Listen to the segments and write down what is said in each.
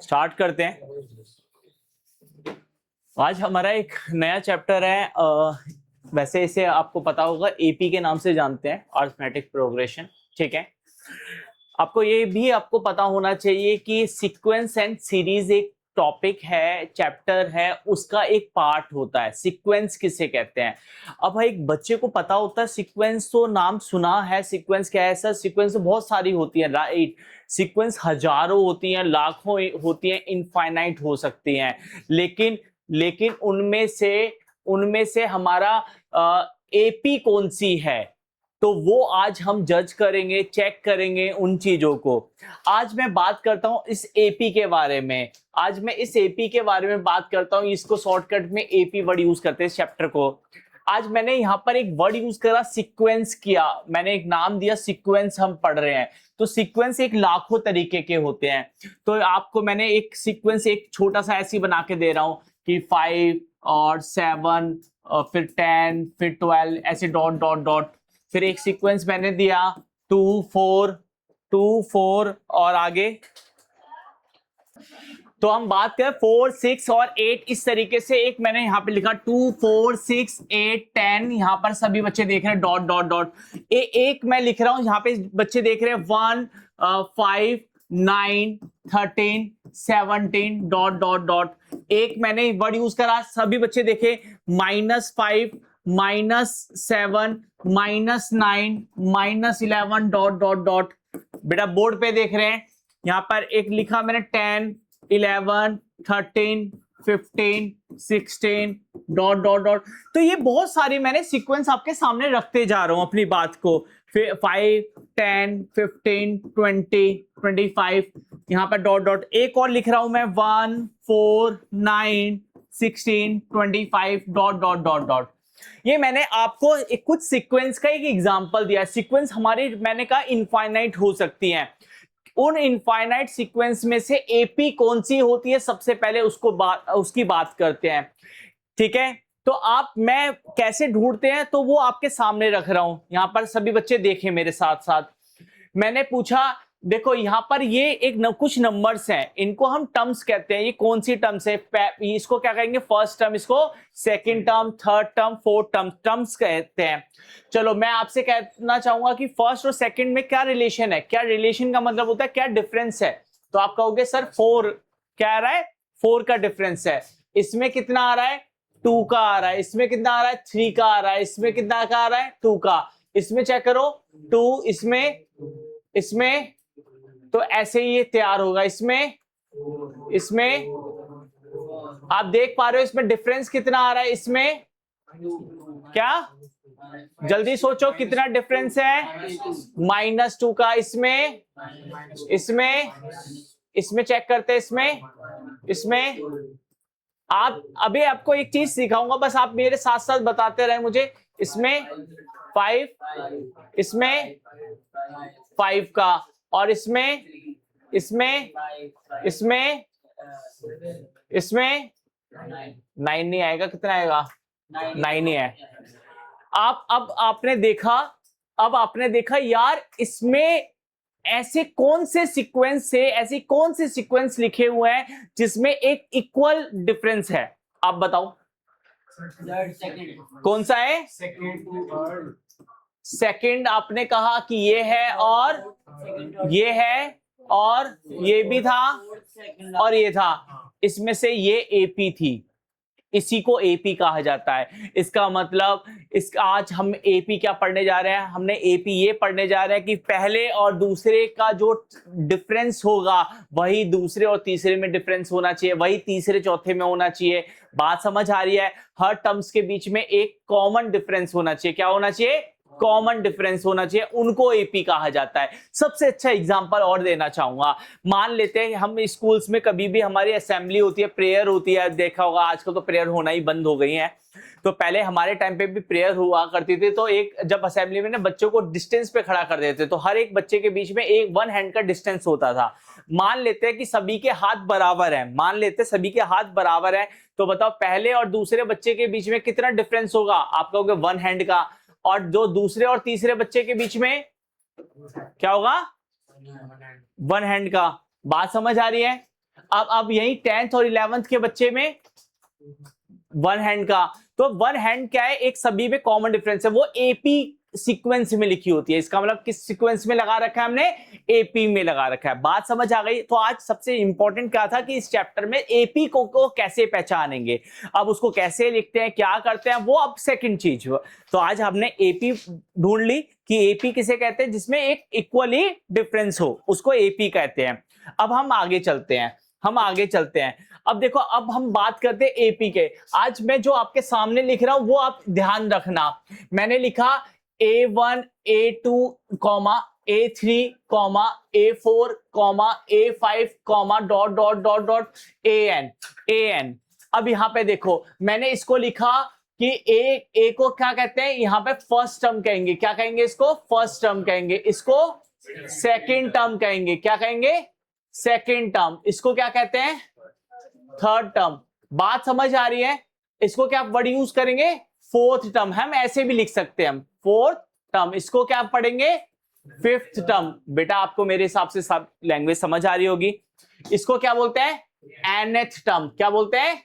Start करते हैं। आज हमारा एक नया चैप्टर है। वैसे इसे आपको पता होगा, एपी के नाम से जानते हैं, अरिथमेटिक प्रोग्रेशन। ठीक है, आपको ये भी आपको पता होना चाहिए कि सीक्वेंस एंड सीरीज एक टॉपिक है, चैप्टर है, उसका एक पार्ट होता है। सीक्वेंस किसे कहते हैं? अब एक बच्चे को पता होता है सीक्वेंस, तो नाम सुना है। सीक्वेंस क्या है सर? सीक्वेंस तो बहुत सारी होती है, राइट। सीक्वेंस हजारों होती हैं, लाखों होती हैं, इनफाइनाइट हो सकती हैं। लेकिन उनमें से हमारा एपी कौन सी है, तो वो आज हम जज करेंगे, चेक करेंगे उन चीजों को। आज मैं बात करता हूं इस एपी के बारे में। आज मैं इस एपी के बारे में बात करता हूं। इसको शॉर्टकट में एपी वर्ड यूज करते हैं इस चैप्टर को। आज मैंने यहाँ पर एक वर्ड यूज करा, सीक्वेंस किया, मैंने एक नाम दिया सीक्वेंस। हम पढ़ रहे हैं तो सीक्वेंस एक लाखों तरीके के होते हैं। तो आपको मैंने एक सीक्वेंस एक छोटा सा ऐसी बना के दे रहा हूं कि 5 और 7 फिर 10 फिर 12 ऐसे डॉट डॉट डॉट। फिर एक सीक्वेंस मैंने दिया 2 4 और आगे। तो हम बात करें 4 6 और 8, इस तरीके से एक मैंने यहां पे लिखा 2 4 6 8 10। यहां पर सभी बच्चे देख रहे हैं डॉट डॉट डॉट। एक मैं लिख रहा हूं, यहां पे बच्चे देख रहे हैं 1 5 9 13 17 डॉट डॉट डॉट। एक मैंने वर्ड यूज करा, सभी बच्चे देखे -5 -7 -9 -11 डॉट डॉट डॉट। बेटा बोर्ड पे देख रहे हैं, यहां पर एक लिखा मैंने 10 11 13 15 16 डॉट डॉट डॉट। तो ये बहुत सारी मैंने सीक्वेंस आपके सामने रखते जा रहा हूं अपनी बात को। फिर 5 10 15 20 25 यहां पर डॉट डॉट। एक और लिख रहा हूं मैं 1 4 9 16 25 डॉट डॉट डॉट डॉट। ये मैंने आपको एक कुछ सीक्वेंस का एक एग्जांपल दिया। सीक्वेंस हमारी, मैंने कहा, इनफाइनाइट हो सकती हैं। उन इनफाइनाइट सीक्वेंस में से एपी कौन सी होती है, सबसे पहले उसकी बात करते हैं। ठीक है, तो मैं कैसे ढूंढते हैं, तो वो आपके सामने रख रहा हूं। यहां पर सभी बच्चे देखें मेरे साथ साथ। मैंने पूछा, देखो यहां पर ये कुछ नंबर्स हैं, इनको हम टर्म्स कहते हैं। ये कौन सी टर्म्स है? इसको क्या कहेंगे? फर्स्ट टर्म, इसको second term, third term, fourth term, terms कहते हैं। चलो मैं आपसे कहना चाहूंगा कि फर्स्ट और सेकंड में क्या रिलेशन है। क्या रिलेशन का मतलब होता है, क्या डिफरेंस है? तो आप कहोगे सर 4 क्या आ रहा है? 4 का डिफरेंस है। इसमें कितना आ रहा है? 2 का आ रहा है। इसमें कितना आ रहा है? 3 का आ रहा है। इसमें कितना का आ रहा है? 2 का। इसमें चेक करो 2, इसमें तो ऐसे ही ये तैयार होगा। इसमें आप देख पा रहे हो इसमें डिफरेंस कितना आ रहा है? इसमें क्या, जल्दी सोचो कितना डिफरेंस है? -2 का। इसमें चेक करते हैं। इसमें आप अभी आपको एक चीज सिखाऊंगा, बस आप मेरे साथ साथ बताते रहे मुझे। इसमें 5, इसमें 5 का, और इसमें 9 नहीं आएगा। कितना आएगा? 9 ही है। अब आपने देखा यार, इसमें ऐसे कौन से सीक्वेंस लिखे हुए हैं जिसमें एक इक्वल डिफरेंस है? आप बताओ कौन सा है? सेकंड आपने कहा कि ये है, और ये है, और ये भी था, और ये था। इसमें से ये एपी थी, इसी को एपी कहा जाता है। इसका मतलब आज हम एपी क्या पढ़ने जा रहे हैं? हमने एपी ये पढ़ने जा रहे हैं कि पहले और दूसरे का जो डिफरेंस होगा वही दूसरे और तीसरे में डिफरेंस होना चाहिए, वही तीसरे चौथे में होना चाहिए। बात समझ आ रही है? हर टर्म्स के बीच में एक कॉमन डिफरेंस होना चाहिए। क्या होना चाहिए? कॉमन डिफरेंस होना चाहिए। उनको एपी कहा जाता है। सबसे अच्छा एग्जांपल और देना चाहूंगा। मान लेते हैं हम स्कूल्स में कभी भी हमारी असेंबली होती है, प्रेयर होती है। देखा होगा आजकल तो प्रेयर होना ही बंद हो गई है। तो पहले हमारे टाइम पे भी प्रेयर हुआ करती थी। तो एक जब असेंबली में ना बच्चों को डिस्टेंस पे खड़ा कर देते, तो हर एक बच्चे के बीच में एक 1 हैंड का डिस्टेंस होता था। मान लेते हैं कि सभी के हाथ बराबर है। तो बताओ पहले और दूसरे बच्चे के बीच में कितना डिफरेंस होगा? आप कहोगे 1 हैंड का। और जो दूसरे और तीसरे बच्चे के बीच में क्या होगा? 1 हैंड का। बात समझ आ रही है? अब यही 10th और 11th के बच्चे में वन हैंड का, तो वन हैंड क्या है, एक सभी में कॉमन डिफरेंस है, वो एपी सीक्वेंस में लिखी होती है। इसका मतलब किस सीक्वेंस में लगा रखा है हमने, एपी में लगा रखा है। बात समझ आ गई। तो आज सबसे इंपॉर्टेंट क्या था कि इस चैप्टर में एपी को कैसे पहचानेंगे, अब उसको कैसे लिखते हैं, क्या करते हैं, वो अब सेकंड चीज। तो आज हमने एपी ढूंढ ली कि एपी किसे कहते हैं, जिसमें एक इक्वली डिफरेंस हो, उसको एपी कहते हैं। अब हम आगे चलते हैं, अब देखो, अब हम बात करते हैं एपी के। आज मैं जो आपके सामने लिख रहा हूं वो आप ध्यान रखना। मैंने लिखा A1 A2 A3 A4 A5 dot dot dot dot AN। अब यहां पे देखो, मैंने इसको लिखा कि ए को क्या कहते हैं, यहां पे फर्स्ट टर्म कहेंगे। क्या कहेंगे इसको, फर्स्ट टर्म कहेंगे। इसको सेकेंड टर्म कहेंगे। क्या कहेंगे, सेकेंड टर्म। इसको क्या कहते हैं, थर्ड टर्म। बात समझ आ रही है। इसको क्या वर्ड यूज करेंगे, फोर्थ टर्म। हम ऐसे भी लिख सकते हैं, हम फोर्थ टर्म। इसको क्या पढ़ेंगे, फिफ्थ टर्म। बेटा आपको मेरे हिसाब से सब लैंग्वेज समझ आ रही होगी। इसको क्या बोलते हैं, एनथ टर्म। क्या बोलते हैं,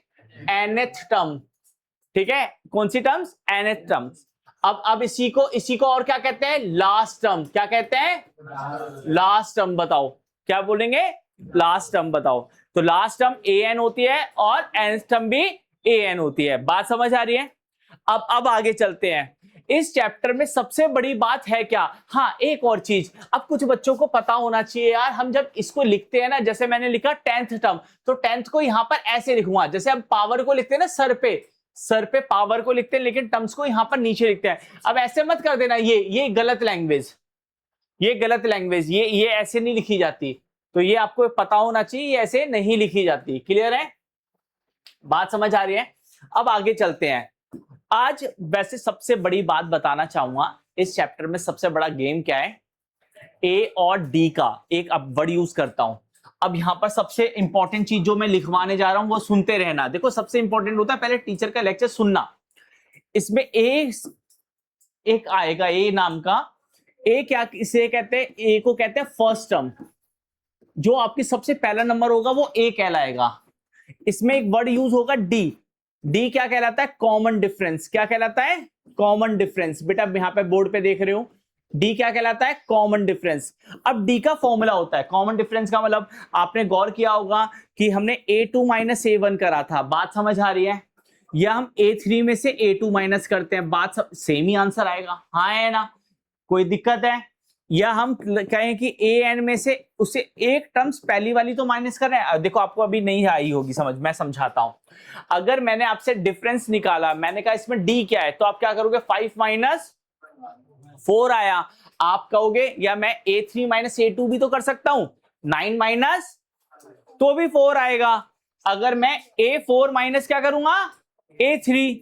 एनथ टर्म। ठीक है, कौन सी टर्म्स, एनथ टर्म्स। अब इसी को और क्या कहते हैं, लास्ट टर्म। क्या कहते हैं, लास्ट टर्म। बताओ क्या बोलेंगे, लास्ट टर्म बताओ। तो लास्ट टर्म an होती है और nth टर्म भी an होती है। बात समझ आ रही है। अब आगे चलते हैं। इस चैप्टर में सबसे बड़ी बात है क्या, हाँ एक और चीज, अब कुछ बच्चों को पता होना चाहिए यार, हम जब इसको लिखते हैं ना, जैसे मैंने लिखा 10th टर्म, तो 10th को यहां पर ऐसे लिखूंगा, जैसे हम पावर को लिखते हैं ना, सर पे पावर को लिखते हैं, लेकिन टर्म्स को यहां पर नीचे लिखते हैं। अब ऐसे मत कर देना, ये गलत लैंग्वेज, ये ऐसे नहीं लिखी जाती। तो ये आपको पता होना चाहिए, ये ऐसे नहीं लिखी जाती। क्लियर है, बात समझ आ रही है। अब आगे चलते हैं। आज वैसे सबसे बड़ी बात बताना चाहूंगा, इस चैप्टर में सबसे बड़ा गेम क्या है, ए और डी का एक अब वर्ड यूज करता हूं। अब यहां पर सबसे इंपॉर्टेंट चीज जो मैं लिखवाने जा रहा हूं वो सुनते रहना। देखो सबसे इंपॉर्टेंट होता है पहले टीचर का लेक्चर सुनना। इसमें एक आएगा ए नाम का। ए क्या इसे कहते हैं, ए को कहते हैं फर्स्ट टर्म। जो आपकी सबसे पहला नंबर होगा वो ए कहलाएगा। इसमें एक वर्ड यूज होगा डी क्या कहलाता है, कॉमन डिफरेंस। क्या कहलाता है, कॉमन डिफरेंस। बेटा यहां पे बोर्ड पे देख रहे हो, डी क्या कहलाता है, कॉमन डिफरेंस। अब डी का फॉर्मूला होता है कॉमन डिफरेंस का, मतलब आपने गौर किया होगा कि हमने A2 माइनस A1 करा था। बात समझ आ रही है, या हम A3 में से A2 माइनस करते हैं, बात सब सेम ही आंसर आएगा। हाँ है ना, कोई दिक्कत है। या हम कहें कि an में से उससे एक टर्म्स पहली वाली तो माइनस कर रहे हैं। देखो आपको अभी नहीं आई होगी समझ, मैं समझाता हूं। अगर मैंने आपसे डिफरेंस निकाला, मैंने कहा इसमें d क्या है, तो आप क्या करोगे, 5 माइनस 4 आया। आप कहोगे या मैं A3 माइनस A2 भी तो कर सकता हूं, 9 माइनस तो भी 4 आएगा। अगर मैं A4 माइनस क्या करूंगा, A3,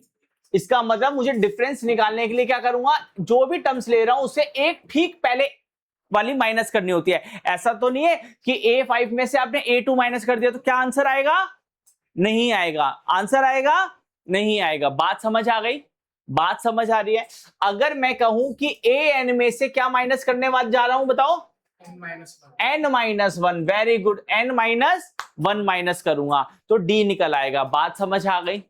इसका मतलब मुझे डिफरेंस निकालने के लिए क्या करूंगा, जो भी टर्म्स ले रहा हूं उससे एक ठीक पहले वाली माइनस करनी होती है। ऐसा तो नहीं है कि A5 में से आपने A2 माइनस कर दिया तो क्या आंसर आएगा, नहीं आएगा। आंसर आएगा, नहीं आएगा। बात समझ आ गई, बात समझ आ रही है। अगर मैं कहूं कि an में से क्या माइनस करने वाला जा रहा हूं, बताओ, n minus 1। Very good, n minus 1 minus करूंगा तो d निकल आएगा। बात समझ आ गई,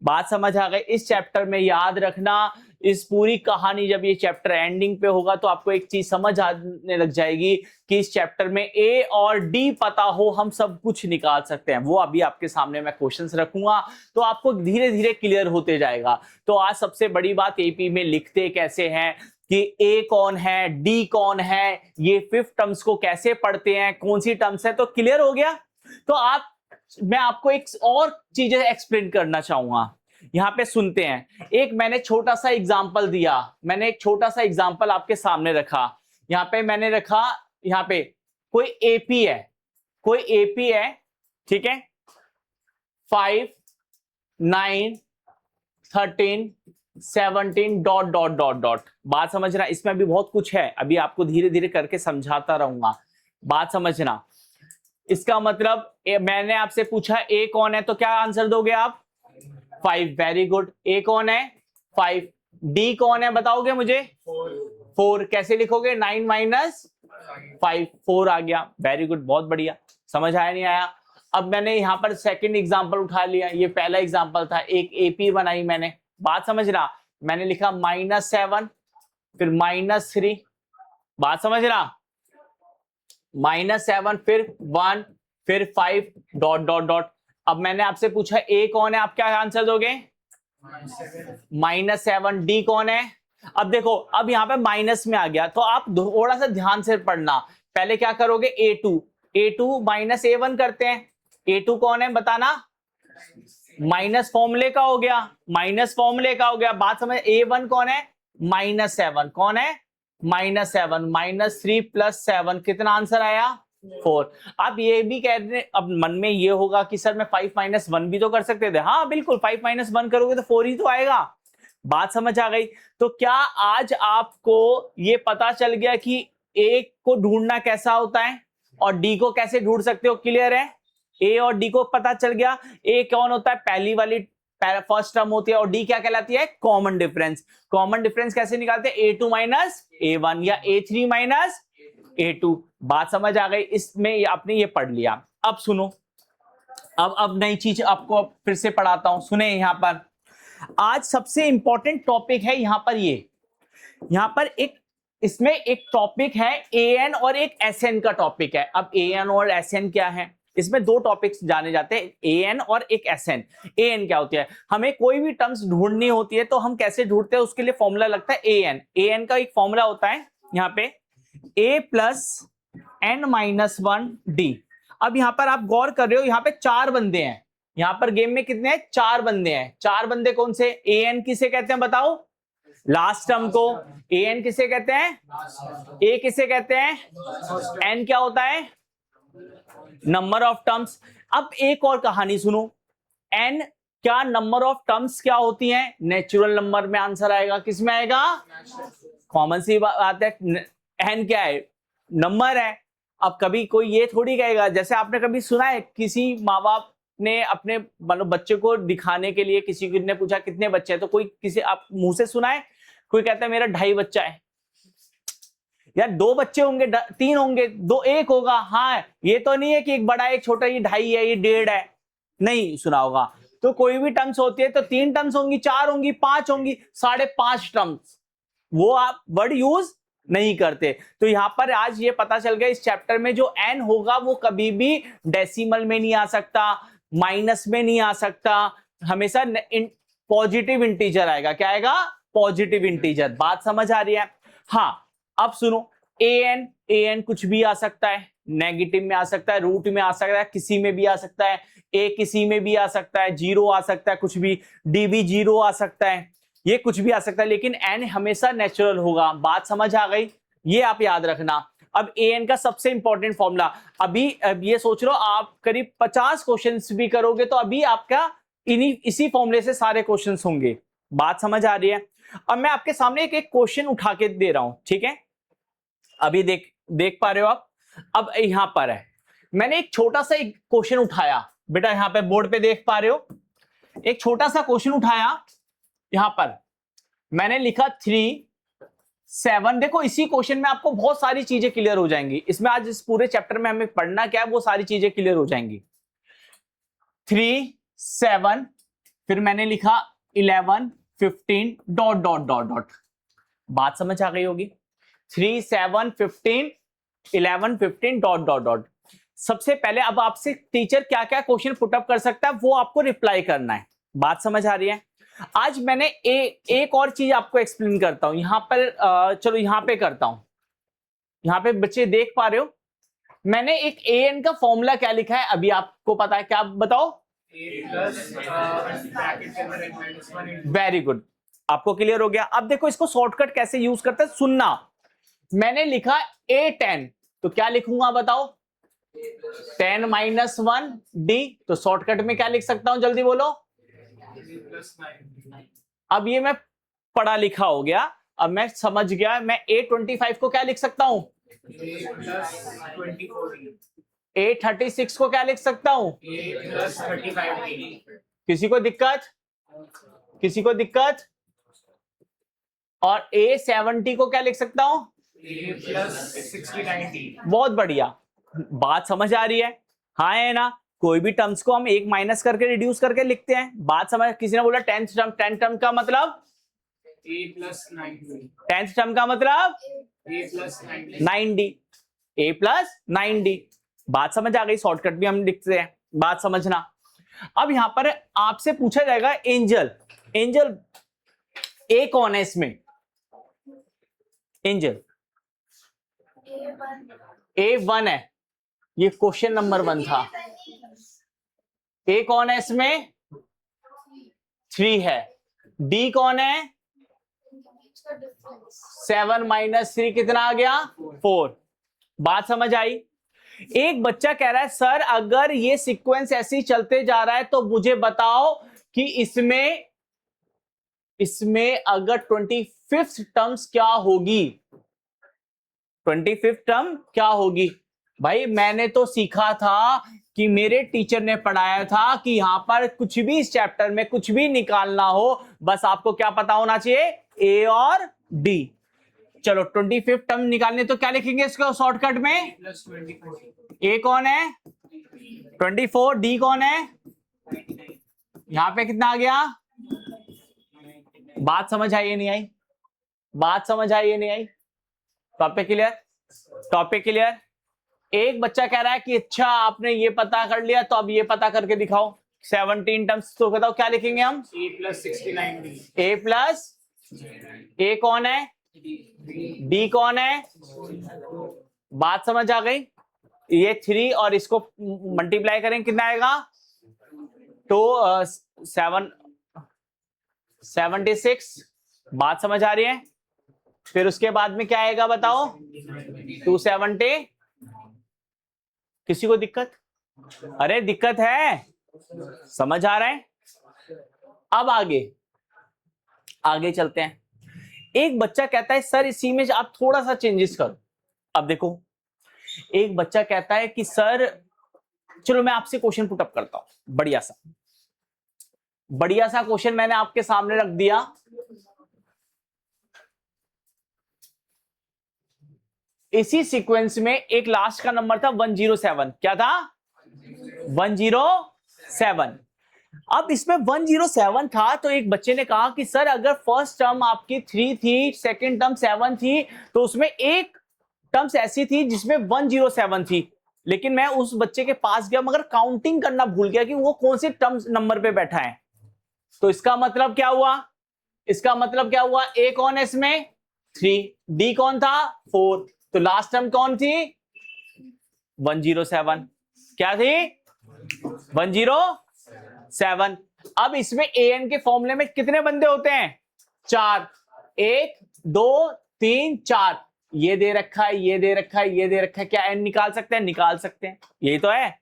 बात समझ आ गई। इस चैप्टर में याद रखना, इस पूरी कहानी जब ये चैप्टर एंडिंग पे होगा तो आपको एक चीज समझ आने लग जाएगी कि इस चैप्टर में ए और डी पता हो, हम सब कुछ निकाल सकते हैं। वो अभी आपके सामने मैं क्वेश्चंस रखूंगा तो आपको धीरे धीरे क्लियर होते जाएगा। तो आज सबसे बड़ी बात, एपी में लिखते कैसे हैं, कि ए कौन है, डी कौन है, ये फिफ्थ टर्म्स को कैसे पढ़ते हैं, कौन सी टर्म्स है, तो क्लियर हो गया। तो मैं आपको एक और चीजें एक्सप्लेन करना चाहूंगा। यहां पे सुनते हैं, एक मैंने छोटा सा एग्जांपल दिया, मैंने एक छोटा सा एग्जांपल आपके सामने रखा। यहां पे मैंने रखा, यहां पे कोई एपी है, ठीक है, 5 9 13 17 डॉट डॉट डॉट डॉट। बात समझना, इसमें अभी बहुत कुछ है, अभी आपको धीरे धीरे करके समझाता रहूंगा। बात समझना, इसका मतलब मैंने आपसे पूछा ए कौन है, तो क्या आंसर दोगे आप, 5। वेरी गुड, ए कौन है, 5। डी कौन है बताओगे मुझे, 4। कैसे लिखोगे, 9 माइनस 5, 4 आ गया। वेरी गुड, बहुत बढ़िया। समझ आया नहीं आया। अब मैंने यहाँ पर सेकंड एग्जांपल उठा लिया, ये पहला एग्जांपल था, एक एपी बनाई मैंने, बात समझ रहा, मैंने लिखा -7 फिर -3, बात समझ रहा, -7 फिर 1 फिर 5 डॉट डॉट डॉट। अब मैंने आपसे पूछा ए कौन है, आप क्या आंसर दोगे? -7। डी कौन है? अब देखो, अब यहाँ पे माइनस में आ गया, तो आप थोड़ा सा ध्यान से पढ़ना। पहले क्या करोगे? A2 माइनस A1 करते हैं। A2 कौन है बताना? माइनस फॉर्मूले का हो गया, माइनस फॉर्मूले का हो गया, बात समझ। A1 कौन है? -7 कौन है? -7 -3 + 7 कितना आंसर आया? 4। आप ये भी कह रहे, अब मन में ये होगा कि सर मैं 5 - 1 भी तो कर सकते थे। हाँ बिल्कुल, 5 - 1 करोगे तो 4 ही तो आएगा। बात समझ आ गई? तो क्या आज आपको ये पता चल गया कि ए को ढूंढना कैसा होता है और डी को कैसे ढूंढ सकते हो? क्लियर है? ए और डी को पता चल गया। ए कौन होता है? पहली वाली फर्स्ट टर्म होती है, और डी क्या कहलाती है? Common difference. कॉमन डिफरेंस कैसे निकालते हैं? A2 - A1 या A3 - A2। बात समझ आ गई? इसमें आपने ये पढ़ लिया। अब सुनो, अब नई चीज आपको फिर से पढ़ाता हूं, सुने। यहां पर आज सबसे इंपॉर्टेंट टॉपिक है यहां पर, यहां पर इसमें एक टॉपिक है AN और एक SN का टॉपिक है। अब AN और SN क्या है? इसमें दो टॉपिक्स जाने जाते हैं, AN और एक SN। AN क्या होती है? हमें कोई भी टर्म्स ढूंढनी होती है तो हम कैसे ढूंढते हैं? उसके लिए फॉर्मूला लगता है AN। AN का एक फॉर्मूला होता है यहाँ पे A + n - 1 D। अब यहां पर आप गौर कर रहे हो, यहां पे 4 बंदे हैं। यहां पर गेम में कितने हैं? 4 बंदे हैं। 4 बंदे कौन से? AN किसे कहते हैं बताओ? लास्ट टर्म को। AN किसे कहते हैं? A किसे कहते हैं? N क्या होता है? Number of terms. अब एक और कहानी सुनो, N क्या नंबर ऑफ टर्म्स क्या होती हैं? नेचुरल नंबर में आंसर आएगा। किस में आएगा? कॉमन सी बात है। N क्या है? नंबर है। अब कभी कोई ये थोड़ी कहेगा, जैसे आपने कभी सुना है किसी माँ बाप ने अपने मतलब बच्चे को दिखाने के लिए किसी ने पूछा कितने बच्चे हैं, तो कोई किसी आप मुंह से सुना है? कोई कहता है मेरा 2.5 बच्चा है। यार 2 बच्चे होंगे, 3 होंगे, 2 1 होगा। हाँ, ये तो नहीं है कि एक बड़ा है एक छोटा, ये 2.5 है ये 1.5 है, नहीं सुना होगा। तो कोई भी टर्म्स होती है तो 3 टर्म्स होंगी, 4 होंगी, 5 होंगी, 5.5 टर्म्स, वो आप वर्ड यूज नहीं करते। तो यहां पर आज ये पता चल गया इस चैप्टर में, जो N होगा वो कभी भी डेसिमल में नहीं आ सकता, माइनस में नहीं आ सकता, हमेशा पॉजिटिव इंटीजर आएगा। क्या आएगा? Positive integer. बात समझ आ रही है? हाँ, अब सुनो, AN कुछ भी आ सकता है, नेगेटिव में आ सकता है, रूट में आ सकता है, किसी में भी आ सकता है, A किसी में भी आ सकता है, 0 आ सकता है, कुछ भी, D भी 0 आ सकता है, ये कुछ भी आ सकता है, लेकिन N हमेशा नेचुरल होगा। बात समझ आ गई? ये आप याद रखना। अब AN का सबसे इंपॉर्टेंट फॉर्मूला, अब ये सोच लो आप करीब 50 क्वेश्चंस भी करोगे तो अभी आपका इसी फॉर्मूले से सारे क्वेश्चंस होंगे। बात समझ आ रही है? अब मैं आपके सामने एक क्वेश्चन उठा के दे रहा हूं, ठीक है? अभी देख पा रहे हो आप? अब यहां पर है, मैंने एक छोटा सा एक क्वेश्चन उठाया, बेटा यहां पे बोर्ड पे देख पा रहे हो, एक छोटा सा क्वेश्चन उठाया। यहां पर मैंने लिखा 3 7। देखो इसी क्वेश्चन में आपको बहुत सारी चीजें क्लियर हो जाएंगी। इसमें आज इस पूरे चैप्टर में हमें पढ़ना क्या है, वो सारी चीजें क्लियर हो जाएंगी। 3 7 फिर मैंने लिखा 11 15 डॉट डॉट डॉट डॉट। बात समझ आ गई होगी? 3 7 15 11 15 डॉट डॉट डॉट। सबसे पहले अब आपसे टीचर क्या क्या क्वेश्चन पुटअप कर सकता है वो आपको रिप्लाई करना है। बात समझ आ रही है? आज मैंने एक और चीज आपको एक्सप्लेन करता हूं यहां पर। चलो यहां पे करता हूं। यहां पे बच्चे देख पा रहे हो, मैंने एक AN का फॉर्मूला क्या लिखा है अभी आपको पता है क्या? आप बताओ। वेरी गुड, आपको क्लियर हो गया। अब देखो इसको शॉर्टकट कैसे यूज करते हैं, सुनना। मैंने लिखा A10, तो क्या लिखूंगा बताओ? 10 - 1 D। तो शॉर्टकट में क्या लिख सकता हूं, जल्दी बोलो। अब ये मैं पढ़ा लिखा हो गया, अब मैं समझ गया। मैं A25 को क्या लिख सकता हूं? A36 को क्या लिख सकता हूं? किसी को दिक्कत? किसी को दिक्कत? और A70 को क्या लिख सकता हूं? A+60 90। बहुत बढ़िया, बात समझ आ रही है? हाँ है ना? कोई भी टर्म्स को हम एक माइनस करके रिड्यूस करके लिखते हैं। बात समझ, किसी ने बोला 10th टर्म, 10th टर्म का मतलब a plus 9d 10th term का मतलब a plus 9d 9d, a plus 9d। बात समझ आ गई, शॉर्टकट भी हम लिखते हैं, बात समझना। अब यहां पर आपसे पूछा जाएगा एंजल, एंजल ए कौन है इसमें? एंजल A1 है, ये क्वेश्चन नंबर 1 था। ए कौन है इसमें? 3 है। डी कौन है? 7 माइनस 3 कितना आ गया? 4। बात समझ आई? एक बच्चा कह रहा है सर अगर ये सीक्वेंस ऐसे ही चलते जा रहा है तो मुझे बताओ कि इसमें अगर 25th टर्म्स क्या होगी, 25th टर्म क्या होगी? भाई मैंने तो सीखा था कि मेरे टीचर ने पढ़ाया था कि यहां पर कुछ भी इस चैप्टर में कुछ भी निकालना हो, बस आपको क्या पता होना चाहिए? ए और डी। चलो 25th टर्म निकालने तो क्या लिखेंगे इसको शॉर्टकट में? plus 24 ए कौन है? 24। डी कौन है? यहां पे कितना आ गया? बात समझ आई नहीं आई? बात समझ आई नहीं आई? Topic clear? Topic clear? एक बच्चा कह रहा है कि अच्छा आपने ये पता कर लिया तो अब ये पता करके दिखाओ 17 टर्म्स, तो बताओ क्या लिखेंगे हम? a plus 69d a plus, a कौन है? डी कौन है? बात समझ आ गई? ये 3 और इसको मल्टीप्लाई करें कितना आएगा? तो 76। बात समझ आ रही है? फिर उसके बाद में क्या आएगा बताओ? 270। किसी को दिक्कत? अरे दिक्कत है, समझ आ रहा है? अब आगे चलते हैं। एक बच्चा कहता है सर इसी में आप थोड़ा सा चेंजेस करो। अब देखो एक बच्चा कहता है कि सर, चलो मैं आपसे क्वेश्चन पुट अप करता हूं, बढ़िया सा क्वेश्चन मैंने आपके सामने रख दिया। इसी सीक्वेंस में एक लास्ट का नंबर था 107। क्या था? 107। अब इसमें 107 था तो एक बच्चे ने कहा कि सर अगर फर्स्ट टर्म आपकी 3 थी, सेकंड टर्म 7 थी, तो उसमें एक टर्म्स ऐसी थी जिसमें 107 थी, लेकिन मैं उस बच्चे के पास गया मगर काउंटिंग करना भूल गया कि वो कौन से टर्म नंबर पे बैठा है। तो इसका मतलब क्या हुआ? ए कौन है इसमें? 3। डी कौन था? 4। तो लास्ट टर्म कौन थी? 107। क्या थी? 107। अब इसमें an के फॉर्मूले में कितने बंदे होते हैं? 4। 1 2 3 4। ये दे रखा है, ये दे रखा है, ये दे रखा है। क्या n निकाल सकते हैं? निकाल सकते हैं, यही तो है।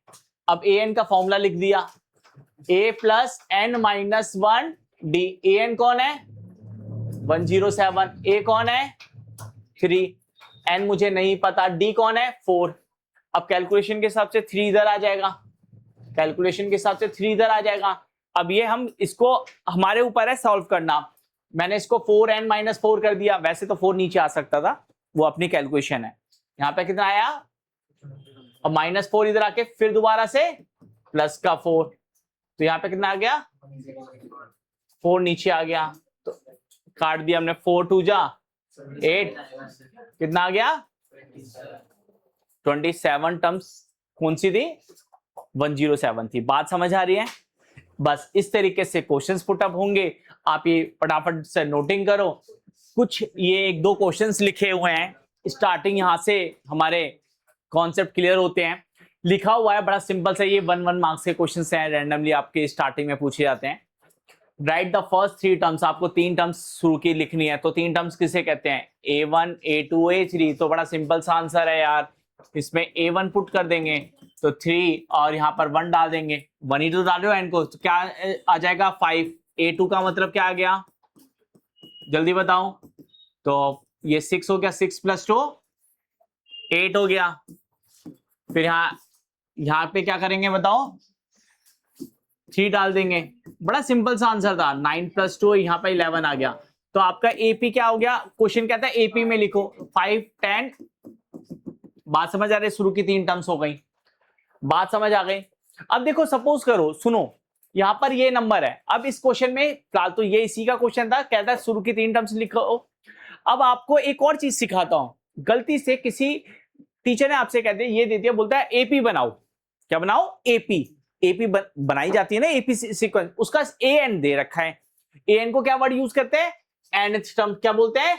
अब an का फॉर्मूला लिख दिया, a plus n minus 1 D. an कौन है? 107। a कौन है? 3। n मुझे नहीं पता। d कौन है? 4। अब कैलकुलेशन के हिसाब से 3 इधर आ जाएगा, कैलकुलेशन के हिसाब से 3 इधर आ जाएगा। अब ये हम इसको हमारे ऊपर है सॉल्व करना। मैंने इसको 4n माइनस 4 कर दिया, वैसे तो 4 नीचे आ सकता था, वो अपनी कैलकुलेशन है। यहां पे कितना आया? अब माइनस 4 इधर आके फिर दोबारा से प्लस का 4, तो यहां पे कितना आ गया? 4 नीचे आ गया, तो काट दिया हमने। 4 2 जा 8, कितना आ गया? 27 टर्म्स कौन सी थी? 107 थी। बात समझ आ रही है? बस इस तरीके से क्वेश्चंस पुटअप होंगे, आप ये फटाफट से नोटिंग करो। कुछ ये 1-2 क्वेश्चंस लिखे हुए हैं, स्टार्टिंग यहां से हमारे कॉन्सेप्ट क्लियर होते हैं। लिखा हुआ है बड़ा सिंपल से, ये 1 मार्क्स के क्वेश्चंस हैं, रैंडमली आपके स्टार्टिंग में पूछे जाते हैं। राइट द फर्स्ट 3 टर्म्स, आपको 3 टर्म्स शुरू की लिखनी है, तो 3 टर्म्स किसे कहते हैं? A1 A2 A3। तो बड़ा सिंपल सा आंसर है यार, इसमें A1 पुट कर देंगे तो 3 और यहाँ पर 1 डाल देंगे। 1 ही तो डाल रहे हो n को, तो क्या आ जाएगा? 5। A2 का मतलब क्या आ गया? जल्दी बताओ। तो ये 6 हो गया, 6 + 2 8 हो गया। फिर यहाँ पे क्या करेंगे बताओ? 3 डाल देंगे। बड़ा सिंपल सा आंसर था। 9 + 2 यहाँ पे 11 आ गया। तो आपका एपी क्या हो गया? क्वेश्चन कहता है एपी में लिखो 5 10। बात समझ आ रही है? शुरू की 3 टर्म्स हो गई, बात समझ आ गई। अब देखो सपोज करो, सुनो यहां पर ये नंबर है। अब इस क्वेश्चन में फिलहाल तो ये इसी का क्वेश्चन था, कहता है शुरू की 3 टर्म्स लिखो। अब आपको एक और चीज सिखाता हूं। गलती से किसी टीचर ने आपसे कहते ये दे दिया, बोलता है एपी बनाओ। क्या बनाओ? एपी। एपी बनाई जाती है ना एपी सीक्वेंस, उसका एन दे रखा है। एन को क्या वर्ड यूज करते हैं? Nth term. क्या बोलते हैं?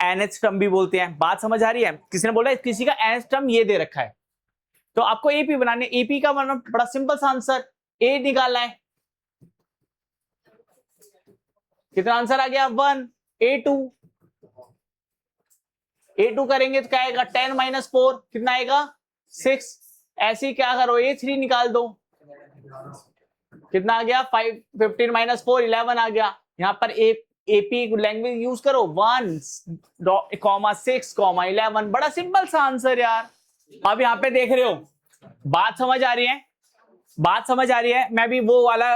एनएच टर्म भी बोलते हैं। बात समझ आ रही है? किसी ने बोला किसी का एनएच टर्म ये दे रखा है, तो आपको एपी बनाने। एपी का मतलब बड़ा सिंपल सा आंसर, ए निकालना है। कितना आंसर आ गया? 1। A2 करेंगे तो क्या आएगा? 10 - 4 कितना आएगा? 6। ऐसे ही क्या करो, A3 निकाल दो। कितना आ गया? 5 15 - 4 11 आ गया। यहां पर एपी लैंग्वेज यूज करो, 1, 6, 11। बड़ा सिंपल सा आंसर यार। अब यहां पे देख रहे हो, बात समझ आ रही है? बात समझ आ रही है? मैं भी वो वाला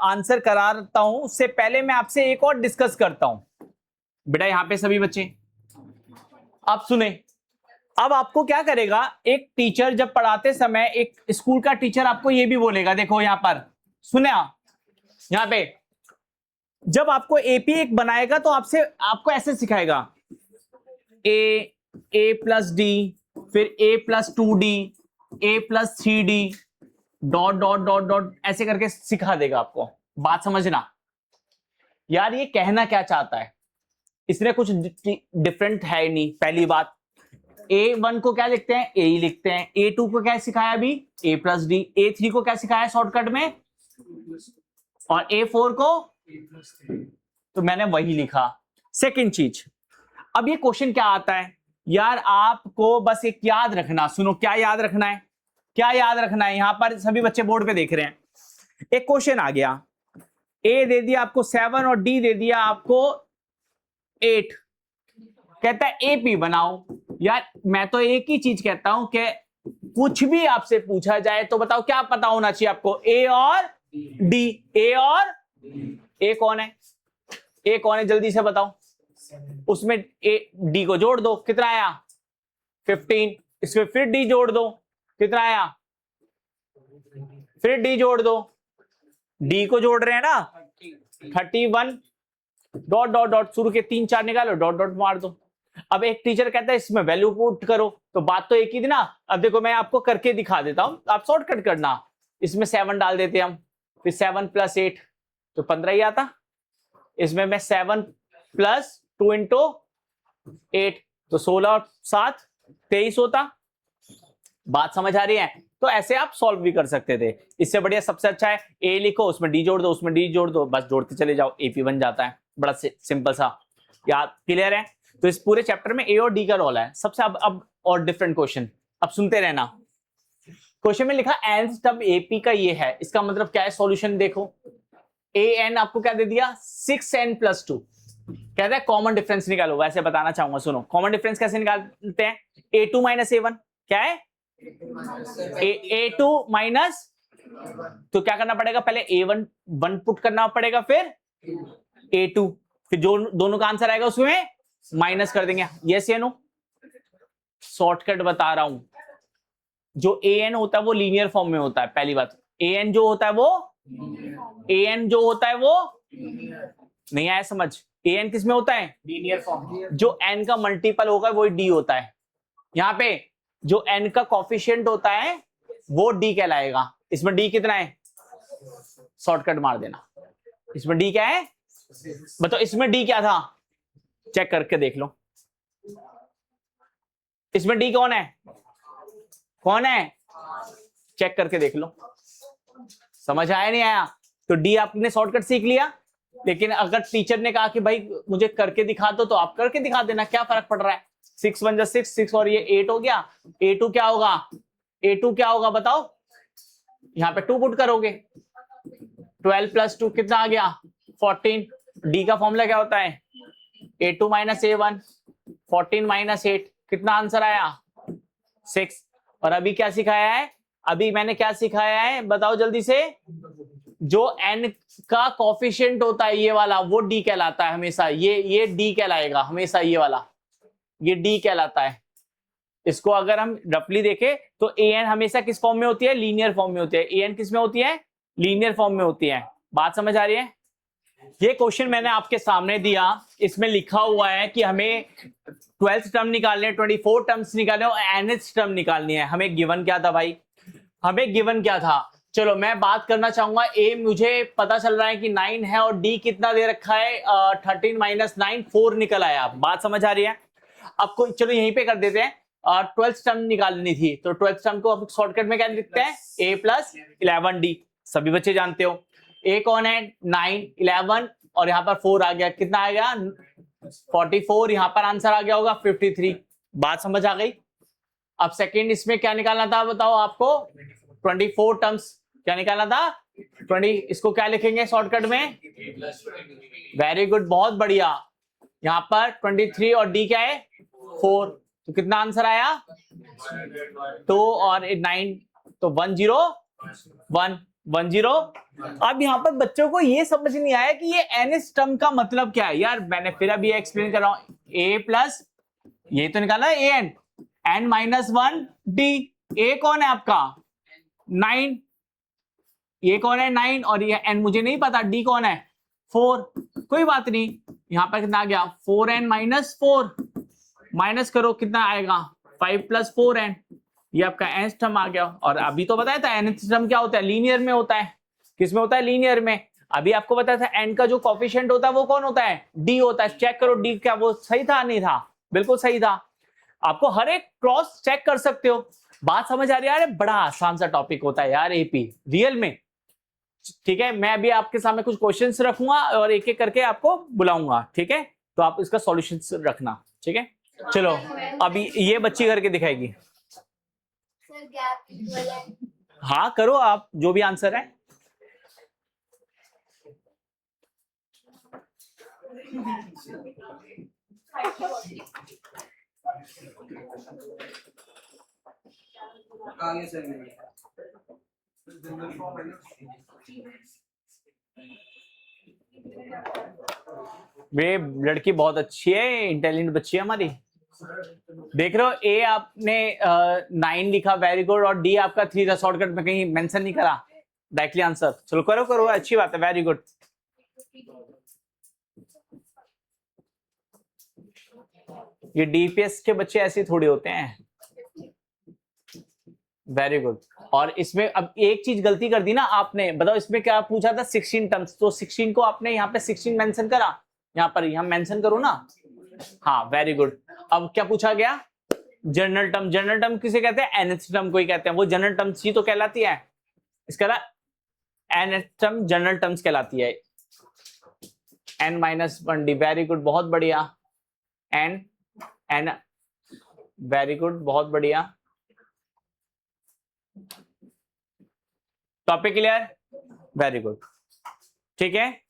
आंसर कराता हूं, उससे पहले मैं आपसे एक और डिस्कस करता हूं। बेटा यहां पे सभी बच्चे आप सुने। अब आपको क्या करेगा, एक टीचर जब पढ़ाते समय, एक स्कूल का टीचर आपको ये भी बोलेगा, देखो यहां पर सुने आप, यहां पे जब आपको एपी एक बनाएगा तो आपको ऐसे सिखाएगा, ए प्लस डी, फिर A+2D, A+3D, dot dot dot dot, ऐसे करके सिखा देगा आपको। बात समझना यार, ये कहना क्या चाहता है? इसमें कुछ डिफरेंट है नहीं। पहली बात, A1 को क्या लिखते हैं? ए ही लिखते हैं। A2 को क्या सिखाया अभी? A+D। A3 को क्या सिखाया शॉर्टकट में? और A4 को तो मैंने वही लिखा। सेकंड चीज, अब ये क्वेश्चन क्या आता है यार, आपको बस एक याद रखना। सुनो, क्या याद रखना है? क्या याद रखना है? यहां पर सभी बच्चे बोर्ड पे देख रहे हैं। एक क्वेश्चन आ गया, ए दे दिया आपको 7 और डी दे दिया आपको 8। कहता है एपी बनाओ। यार मैं तो एक ही चीज कहता हूं कि कुछ भी आपसे पूछा जाए तो बताओ क्या पता होना चाहिए आपको? ए और डी। ए और ए कौन है? ए कौन है जल्दी से बताओ। उसमें ए डी को जोड़ दो, कितना आया? 15। इसमें फिर डी जोड़ दो, कितना आया? फिर डी जोड़ दो। डी को जोड़ रहे हैं ना, 31। डॉट डॉट डॉट, शुरू के 3 4 निकालो, डॉट डॉट मार दो। अब एक टीचर कहता है इसमें वैल्यू पुट करो, तो बात तो एक ही थी ना। अब देखो मैं आपको करके दिखा देता हूं, आप शॉर्टकट करना। इसमें 7 डाल देते हम, फिर 7 + 8 तो 15 ही आता। इसमें मैं 7 + 2 × 8 तो 16 और 7 23 होता। बात समझ आ रही है? तो ऐसे आप सॉल्व भी कर सकते थे। इससे बढ़िया सबसे अच्छा है ए लिखो, उसमें डी जोड़ दो, उसमें डी जोड़ दो, बस जोड़ते चले जाओ, एपी बन जाता है। बड़ा सिंपल सा। याद क्लियर है? तो इस पूरे चैप्टर में ए और डी का रोल है सबसे। अब और डिफरेंट क्वेश्चन अब सुनते रहना। क्वेश्चन में लिखा एन स्टब एपी का ये है, इसका मतलब क्या है? सॉल्यूशन देखो, ए एन आपको क्या दे दिया? 6n + 2। कहता है कॉमन डिफरेंस निकालो। वैसे बताना चाहूंगा, सुनो कॉमन डिफरेंस कैसे निकालते हैं? A2 - A1 क्या है? A2 माइनस, तो क्या करना पड़ेगा? पहले A1 1 पुट करना पड़ेगा, फिर A2, फिर जो दोनों का आंसर आएगा उसमें माइनस कर देंगे। यस या नो? शॉर्टकट बता रहा हूं। जो an होता है वो लीनियर फॉर्म में होता है। पहली बात, an जो होता है वो नहीं आया समझ? an किस में होता है? Linear form. जो n का मल्टीपल होगा वो d होता है। यहां पे जो n का कॉफिशिएंट होता है वो d कहलाएगा। इसमें d कितना है? शॉर्टकट मार देना। इसमें d क्या है बताओ? इसमें d क्या था? चेक करके देख लो। इसमें d कौन है? चेक करके देख लो। समझ आया नहीं आया? तो d आपने शॉर्टकट सीख लिया, लेकिन अगर टीचर ने कहा कि भाई मुझे करके दिखा दो, तो आप करके दिखा देना, क्या फर्क पड़ रहा है? 6 1 6 6 और ये 8 हो गया। A2 क्या होगा बताओ? यहां पे 2 पुट करोगे, 12 + 2 कितना आ गया? 14। डी का फॉर्मूला क्या होता है? A2 - A1, 14 - 8 कितना आंसर आया? 6। और अभी क्या सिखाया है? अभी मैंने क्या सिखाया है बताओ जल्दी से? जो n का कॉफिशिएंट होता है ये वाला, वो d कहलाता है हमेशा। ये d कहलाएगा हमेशा, ये वाला ये d कहलाता है। इसको अगर हम रफली देखें तो ए एन हमेशा किस फॉर्म में होती है, लीनियर फॉर्म में होती है। ए एन किस में होती है, लीनियर फॉर्म में होती है। बात समझ आ रही है? ये क्वेश्चन मैंने आपके सामने दिया, इसमें लिखा हुआ है कि हमें 12th टर्म निकालने, 24 टर्म्स निकालने और nth टर्म निकालनी है। हमें गिवन क्या था भाई, हमें गिवन क्या था? चलो मैं बात करना चाहूंगा, ए मुझे पता चल रहा है कि 9 है और डी कितना दे रखा है, 13 - 9 4 निकल आया। बात समझ आ रही है? अब कोई चलो यहीं पे कर देते हैं, 12th टर्म निकालनी थी तो 12th टर्म को अब शॉर्टकट में क्या लिखते हैं, a + 11d। सभी बच्चे जानते हो a कौन है, 9 11 और यहाँ पर 4 आ गया, कितना आ गया 44, यहाँ पर आंसर आ गया होगा 53। बात समझ आ गई? अब सेकंड इसमें क्या निकालना था बताओ आपको, 24 टर्म्स क्या निकालना था 20, इसको क्या लिखेंगे शॉर्टकट में, वेरी गुड, बहुत बढ़िया। यहाँ पर 23 और डी क्या है 4, तो कितना आंसर आया 2 और 9, तो 10110। अब यहाँ पर बच्चों को ये समझ नहीं आया कि ये nth टर्म का मतलब क्या है। यार मैंने फिर अभी एक्सप्लेन कर रहा हूं, a+ ये तो निकाला है an, n - 1 d। a कौन है आपका 9, ये कौन है 9 और ये n मुझे नहीं पता, d कौन है 4। कोई बात नहीं, यहां पर कितना आ गया 4n - 4, माइनस करो कितना आएगा 5 + 4n, ये आपका nth टर्म आ गया। और अभी तो बताया था nth टर्म क्या होता है, लीनियर में होता है। किस में होता है, लीनियर में। अभी आपको बताया था n का जो कोफिशिएंट होता है वो कौन होता है, d होता है। चेक करो d क्या वो सही था, नहीं था, बिल्कुल सही था। आपको हर एक क्रॉस चेक कर सकते हो। बात समझ आ रही है? यार बड़ा आसान सा टॉपिक होता है यार एपी, रियल में। ठीक है, मैं अभी आपके सामने कुछ क्वेश्चंस रखूंगा और एक एक करके आपको बुलाऊंगा, ठीक है, तो आप इसका सॉल्यूशन रखना, ठीक है। चलो अभी ये बच्ची करके दिखाएगी। हाँ करो आप, जो भी आंसर है। वे लड़की बहुत अच्छी है, इंटेलिजेंट बच्ची है हमारी। देख रहे हो, ए आपने 9 लिखा, वेरी गुड, और डी आपका 3 था, शॉर्टकट में कहीं मेंशन नहीं करा, डायरेक्टली आंसर। चलो करो करो, अच्छी बात है, वेरी गुड। ये डीपीएस के बच्चे ऐसे थोड़ी होते हैं, वेरी गुड। और इसमें अब एक चीज गलती कर दी ना आपने, बताओ इसमें क्या पूछा था 16 टर्म्स, तो 16 को आपने यहाँ पे 16 मेंशन करा, यहाँ पर यहाँ मेंशन करो ना, हाँ वेरी गुड। अब क्या पूछा गया, जनरल टर्म। जनरल टर्म किसे कहते हैं, nth टर्म को ही कहते हैं, वो जनरल टर्म्स ही तो कहलाती है, इसका nth टर्म जनरल टर्म्स कहलाती है। n - 1d, वेरी गुड, बहुत बढ़िया। n वेरी गुड, बहुत बढ़िया। टॉपिक क्लियर, वेरी गुड, ठीक है।